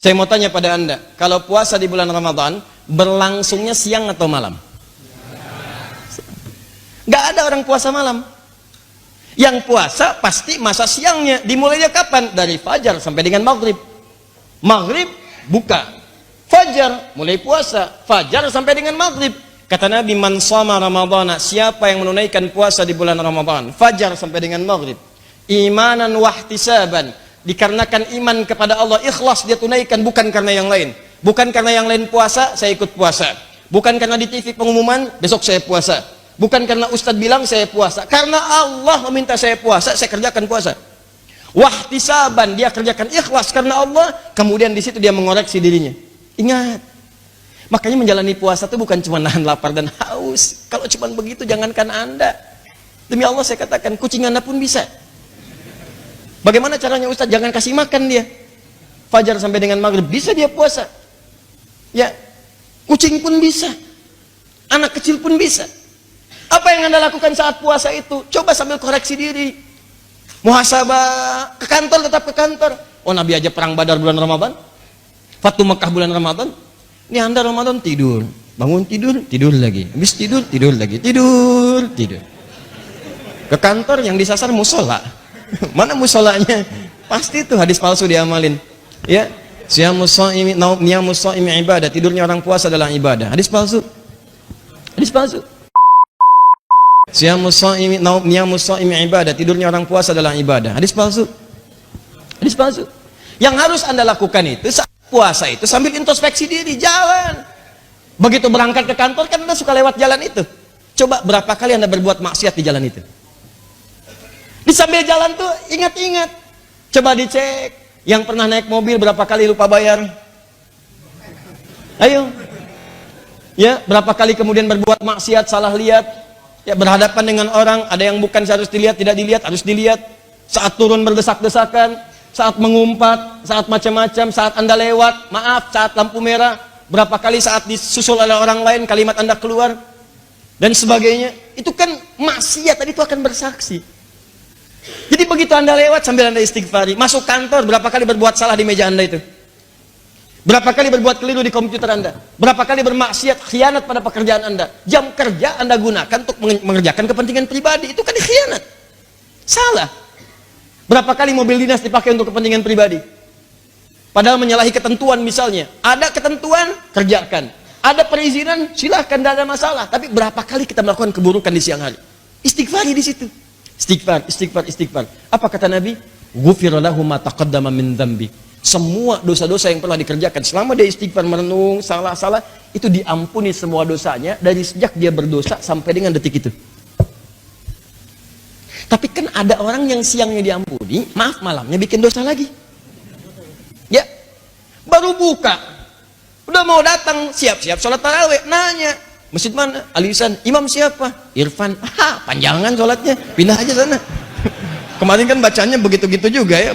Saya mau tanya pada Anda, kalau puasa di bulan Ramadan, berlangsungnya siang atau malam? Gak ada orang puasa malam. Yang puasa pasti masa siangnya. Dimulainya kapan? Dari fajar sampai dengan maghrib. Maghrib buka, fajar mulai puasa, fajar sampai dengan maghrib. Kata Nabi, man shoma ramadhana, siapa yang menunaikan puasa di bulan Ramadan, fajar sampai dengan maghrib, imanan wahtisaban, dikarenakan iman kepada Allah, ikhlas dia tunaikan, bukan karena yang lain. Bukan karena yang lain puasa, saya ikut puasa. Bukan karena di TV pengumuman, besok saya puasa. Bukan karena ustadz bilang saya puasa. Karena Allah meminta saya puasa, saya kerjakan puasa. Wahtisaban, dia kerjakan ikhlas karena Allah, kemudian di situ dia mengoreksi dirinya. Ingat, makanya menjalani puasa itu bukan cuma nahan lapar dan haus. Kalau cuma begitu, jangankan Anda. Demi Allah saya katakan, kucing Anda pun bisa. Bagaimana caranya Ustaz? Jangan kasih makan dia. Fajar sampai dengan maghrib, bisa dia puasa. Ya, kucing pun bisa. Anak kecil pun bisa. Apa yang Anda lakukan saat puasa itu? Coba sambil koreksi diri. Muhasabah, ke kantor tetap ke kantor. Oh, Nabi aja perang Badar bulan Ramadan. Fatu Mekah bulan Ramadan. Ini Anda Ramadan tidur, bangun tidur, tidur lagi. Habis tidur, tidur lagi. Tidur, tidur. Ke kantor yang disasar musola. Mana musolanya? Pasti itu hadis palsu diamalin. Ya, siyamus shaimi niyamus shaimi ibadah. Tidurnya orang puasa adalah ibadah. Hadis palsu. Hadis palsu. Siyamus shaimi niyamus shaimi ibadah. Tidurnya orang puasa adalah ibadah. Hadis palsu. Hadis palsu. Yang harus Anda lakukan itu saat puasa itu sambil introspeksi diri, jalan. Begitu berangkat ke kantor kan Anda suka lewat jalan itu. Coba berapa kali Anda berbuat maksiat di jalan itu? Di sambil jalan tuh ingat-ingat. Coba dicek, yang pernah naik mobil berapa kali lupa bayar? Ayo. Ya, berapa kali kemudian berbuat maksiat, salah lihat. Ya, berhadapan dengan orang, ada yang bukan seharus dilihat, tidak dilihat, harus dilihat. Saat turun berdesak-desakan, saat mengumpat, saat macam-macam, saat Anda lewat, maaf, saat lampu merah, berapa kali saat disusul oleh orang lain, kalimat Anda keluar, dan sebagainya. Itu kan maksiat, tadi itu akan bersaksi. Jadi begitu Anda lewat sambil Anda istighfari, masuk kantor, berapa kali berbuat salah di meja Anda itu? Berapa kali berbuat keliru di komputer Anda? Berapa kali bermaksiat, khianat pada pekerjaan Anda? Jam kerja Anda gunakan untuk mengerjakan kepentingan pribadi, itu kan khianat. Salah. Berapa kali mobil dinas dipakai untuk kepentingan pribadi? Padahal menyalahi ketentuan misalnya. Ada ketentuan, kerjakan. Ada perizinan, silahkan, tidak ada masalah. Tapi berapa kali kita melakukan keburukan di siang hari? Istighfari di situ. Istighfar, istighfar, istighfar. Apa kata Nabi? Ghufira lahu ma taqaddama min dzambi. Semua dosa-dosa yang pernah dikerjakan selama dia istighfar, merenung, salah-salah, itu diampuni semua dosanya dari sejak dia berdosa sampai dengan detik itu. Tapi kan ada orang yang siangnya diampuni, maaf malamnya bikin dosa lagi. Ya, baru buka, udah mau datang, siap-siap sholat tarawih, nanya, masjid mana? Alisan, imam siapa? Irfan. Panjangan sholatnya, pindah aja sana. Kemarin kan bacanya begitu-gitu juga ya,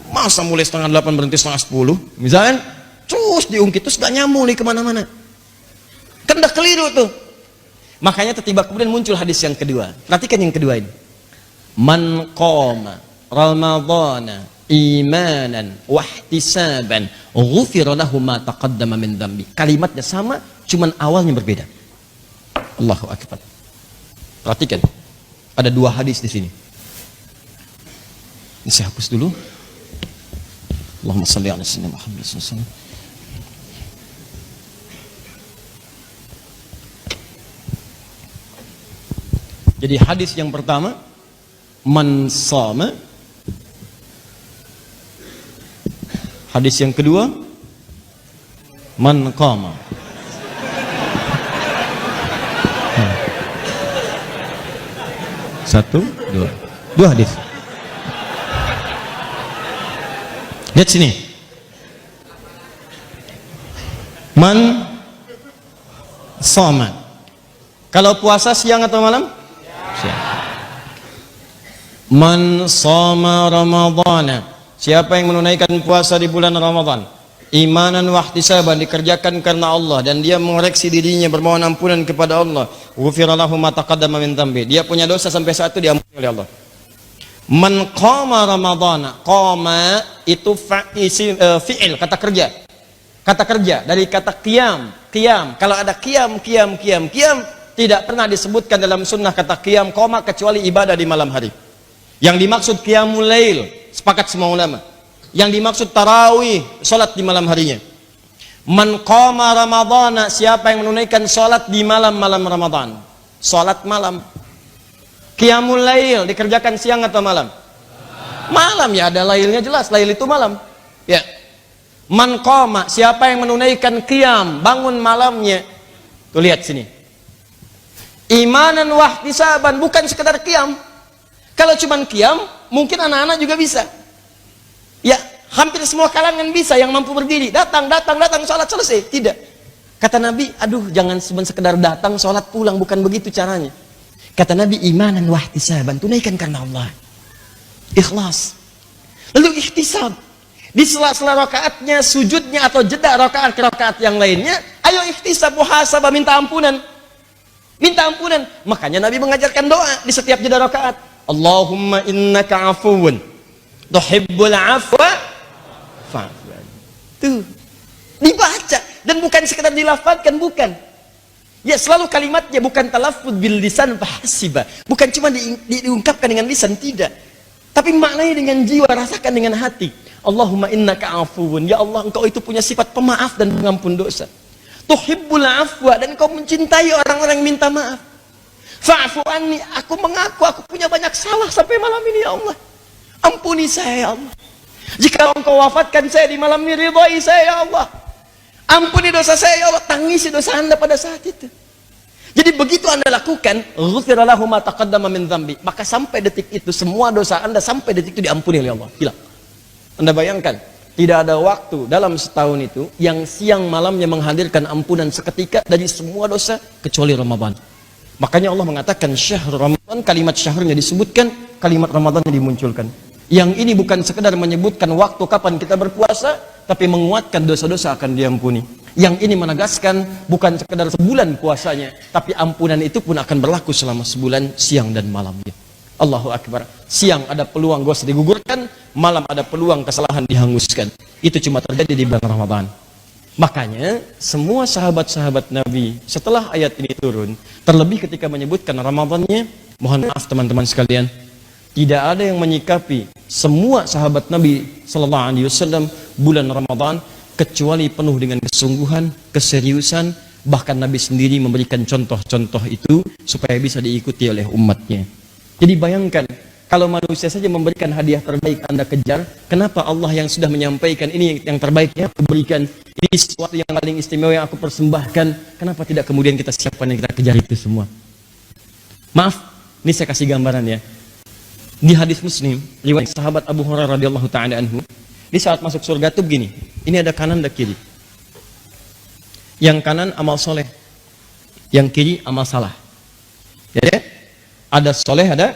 masa mulai 7:30 berhenti 7:30, misalnya, terus diungkit, terus gak nyambung nih kemana-mana. Kan udah keliru tuh. Makanya tiba-tiba kemudian muncul hadis yang kedua. Perhatikan yang kedua ini. Man qama ramadhana imanan wahtisaban ghufira lahu ma taqaddama min dzambi. Kalimatnya sama, cuman awalnya berbeda. Allahu akbar. Perhatikan. Ada dua hadis di sini. Ini saya hapus dulu. Allahumma shalli ala sayyidina Muhammad sallallahu alaihi wasallam. Jadi hadis yang pertama, man shama. Hadis yang kedua, man qama. Satu, dua hadis. Lihat sini. Man shama. Kalau puasa siang atau malam? Siang. Man shama ramadhana. Siapa yang menunaikan puasa di bulan Ramadan, imanan wahtisaban, dikerjakan karena Allah, dan dia mengoreksi dirinya, bermohon ampunan kepada Allah, ghufira lahu ma taqaddama min dzambi. Dia punya dosa sampai saat itu diampuni oleh Allah. Man qama ramadhana, qama itu fi'il, kata kerja. Kata kerja dari kata qiyam, qiyam. Kalau ada qiyam, tidak pernah disebutkan dalam sunnah kata qiyam qama kecuali ibadah di malam hari. Yang dimaksud qiyamul lail, sepakat semua ulama. Yang dimaksud tarawih, salat di malam harinya. Man qama ramadhana, siapa yang menunaikan salat di malam-malam Ramadan. Salat malam. Qiyamul lail dikerjakan siang atau malam? Malam, ya, ada lailnya jelas, lail itu malam. Ya. Man qama, siapa yang menunaikan qiyam, bangun malamnya. Tuh lihat sini. Imanan wahtisaban, bukan sekedar qiyam. Kalau cuman qiyam, mungkin anak-anak juga bisa. Ya, hampir semua kalangan bisa yang mampu berdiri. Datang, salat selesai. Tidak. Kata Nabi, aduh, jangan cuma sekedar datang, salat pulang, bukan begitu caranya. Kata Nabi, imanan wahtisaban, tunaikan karena Allah. Ikhlas. Lalu ihtisab. Di sela-sela rakaatnya, sujudnya atau jeda rakaat ke rakaat yang lainnya, ayo ihtisab, muhasabah, minta ampunan. Minta ampunan. Makanya Nabi mengajarkan doa di setiap jeda rakaat. Allahumma innaka afuwun tuhibbul afwa fa'fu anni. Tuh. Dibaca dan bukan sekedar dilafazkan, bukan. Ya, selalu kalimatnya bukan talaffuz bil lisan fahasiba. Bukan cuma diungkapkan dengan lisan, tidak. Tapi maknanya dengan jiwa, rasakan dengan hati. Allahumma innaka afuwun. Ya Allah, engkau itu punya sifat pemaaf dan pengampun dosa. Tuhibbul afwa, dan engkau mencintai orang-orang yang minta maaf. Fa'fu anni, aku mengaku aku punya banyak salah sampai malam ini ya Allah. Ampuni saya ya Allah. Jika engkau wafatkan saya di malam ini, ridhai saya ya Allah. Ampuni dosa saya ya Allah, tangisi dosa Anda pada saat itu. Jadi begitu Anda lakukan, ghufira lahu ma taqaddama min dzambi, maka sampai detik itu semua dosa Anda sampai detik itu diampuni oleh Allah. Gila. Anda bayangkan, tidak ada waktu dalam setahun itu yang siang malamnya menghadirkan ampunan seketika dari semua dosa kecuali Ramadan. Makanya Allah mengatakan syahr Ramadan, kalimat syahrnya disebutkan, kalimat Ramadannya dimunculkan. Yang ini bukan sekedar menyebutkan waktu kapan kita berpuasa, tapi menguatkan dosa-dosa akan diampuni. Yang ini menegaskan bukan sekedar sebulan puasanya, tapi ampunan itu pun akan berlaku selama sebulan, siang dan malamnya. Allahu Akbar. Siang ada peluang dosa digugurkan, malam ada peluang kesalahan dihanguskan. Itu cuma terjadi di bulan Ramadan. Makanya semua sahabat-sahabat Nabi setelah ayat ini turun, terlebih ketika menyebutkan Ramadannya, mohon maaf teman-teman sekalian, tidak ada yang menyikapi semua sahabat Nabi Sallallahu Alaihi Wasallam bulan Ramadan kecuali penuh dengan kesungguhan, keseriusan. Bahkan Nabi sendiri memberikan contoh-contoh itu supaya bisa diikuti oleh umatnya. Jadi bayangkan, kalau manusia saja memberikan hadiah terbaik Anda kejar, kenapa Allah yang sudah menyampaikan ini yang terbaik yang aku berikan, ini sesuatu yang paling istimewa yang aku persembahkan, kenapa tidak kemudian kita siapkan dan kita kejar itu semua? Maaf, ini saya kasih gambaran ya. Di hadis Muslim, riwayat sahabat Abu Hurairah radhiyallahu taala anhu, di saat masuk surga tuh begini, ini ada kanan dan kiri. Yang kanan amal soleh, yang kiri amal salah. Ya, ada soleh, ada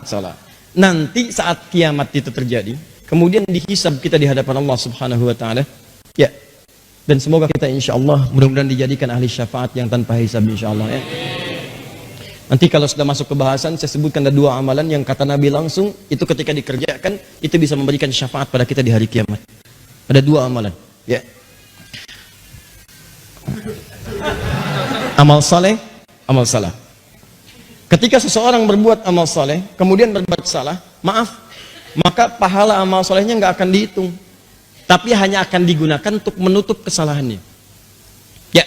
salah. Nanti saat kiamat itu terjadi, kemudian dihisab kita di hadapan Allah Subhanahu wa taala. Ya. Dan semoga kita insyaallah mudah-mudahan dijadikan ahli syafaat yang tanpa hisab insyaallah ya. Nanti kalau sudah masuk ke bahasan, saya sebutkan ada dua amalan yang kata Nabi langsung, itu ketika dikerjakan, itu bisa memberikan syafaat pada kita di hari kiamat. Ada dua amalan. Ya. Amal saleh, amal salah. Ketika seseorang berbuat amal saleh, kemudian berbuat salah, maaf, maka pahala amal salehnya nggak akan dihitung. Tapi hanya akan digunakan untuk menutup kesalahannya. Ya.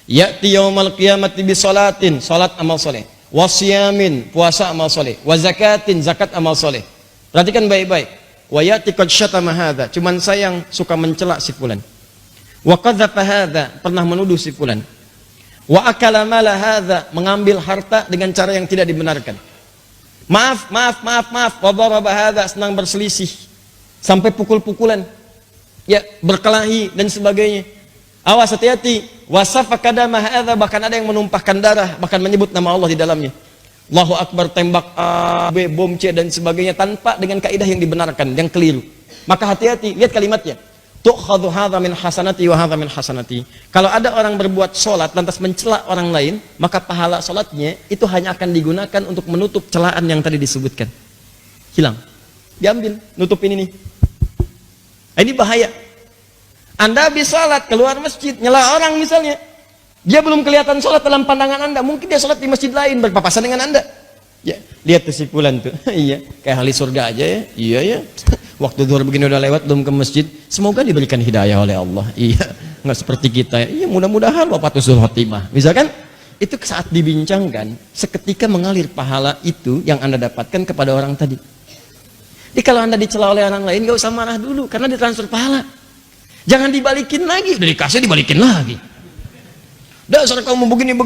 Ya'ti yaumal qiyamati bi salatin, salat amal soleh, wasyamin, puasa amal soleh, wa zakatin, zakat amal soleh. Perhatikan baik-baik. Wa ya'ti qad syatama hadza, cuman saya yang suka mencela si fulan. Wa qadzafa hadza, pernah menuduh si fulan. Wa akala mala hadza, mengambil harta dengan cara yang tidak dibenarkan. Maaf, wa daraba hadza, senang berselisih sampai pukul-pukulan. Ya, berkelahi dan sebagainya. Awas, hati-hati. Wasafaka dama hadza, bahkan ada yang menumpahkan darah, bahkan menyebut nama Allah di dalamnya. Allahu Akbar, tembak A, B, bom C dan sebagainya tanpa dengan kaidah yang dibenarkan, yang keliru. Maka hati-hati, lihat kalimatnya. Tu'khadhu hadza min hasanati wa hadza min hasanati. Kalau ada orang berbuat salat lantas mencela orang lain, maka pahala salatnya itu hanya akan digunakan untuk menutup celaan yang tadi disebutkan. hilang. Diambil, nutupin ini. Ini bahaya. Anda habis sholat, keluar masjid, nyela orang misalnya. Dia belum kelihatan sholat dalam pandangan Anda. Mungkin dia sholat di masjid lain, berpapasan dengan Anda. Ya, lihat tuh si fulan tuh. Iya, kayak ahli surga aja ya. Iya ya. Waktu zuhur begini udah lewat, belum ke masjid. Semoga diberikan hidayah oleh Allah. Iya, nggak seperti kita. Iya, mudah-mudahan wafatul khotimah. Misalkan, itu saat dibincangkan, seketika mengalir pahala itu yang Anda dapatkan kepada orang tadi. Jadi kalau Anda dicela oleh orang lain, gak usah marah dulu, karena ditransfer pahala. Jangan dibalikin lagi, udah dikasih dibalikin lagi. Dasar kamu begini,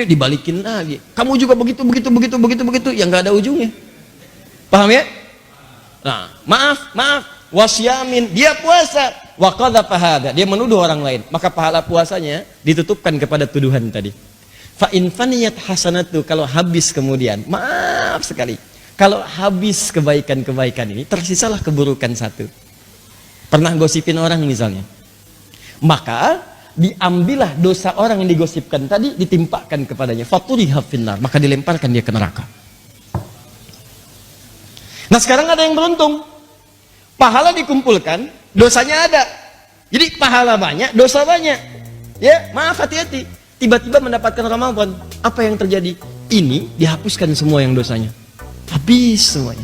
dibalikin lagi. Kamu juga begitu, yang gak ada ujungnya. Paham ya? Nah, maaf, wasyamin, dia puasa, wa qadhafa hadza, dia menuduh orang lain, maka pahala puasanya ditutupkan kepada tuduhan tadi. Fa in faniyat hasanatu, kalau habis kemudian, maaf sekali. Kalau habis kebaikan-kebaikan ini, tersisalah keburukan satu. Pernah gosipin orang misalnya. Maka, diambillah dosa orang yang digosipkan tadi, ditimpakan kepadanya. Faturiha finnar, maka dilemparkan dia ke neraka. Nah sekarang ada yang beruntung. Pahala dikumpulkan, dosanya ada. Jadi pahala banyak, dosa banyak. Ya, maaf, hati-hati. Tiba-tiba mendapatkan Ramadan, apa yang terjadi? Ini dihapuskan semua yang dosanya. Habis semuanya.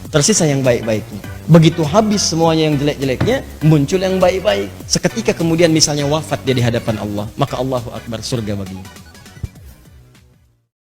Tersisa yang baik-baiknya. Begitu habis semuanya yang jelek-jeleknya, muncul yang baik-baik. Seketika kemudian misalnya wafat dia di hadapan Allah, maka Allahu Akbar, surga baginya.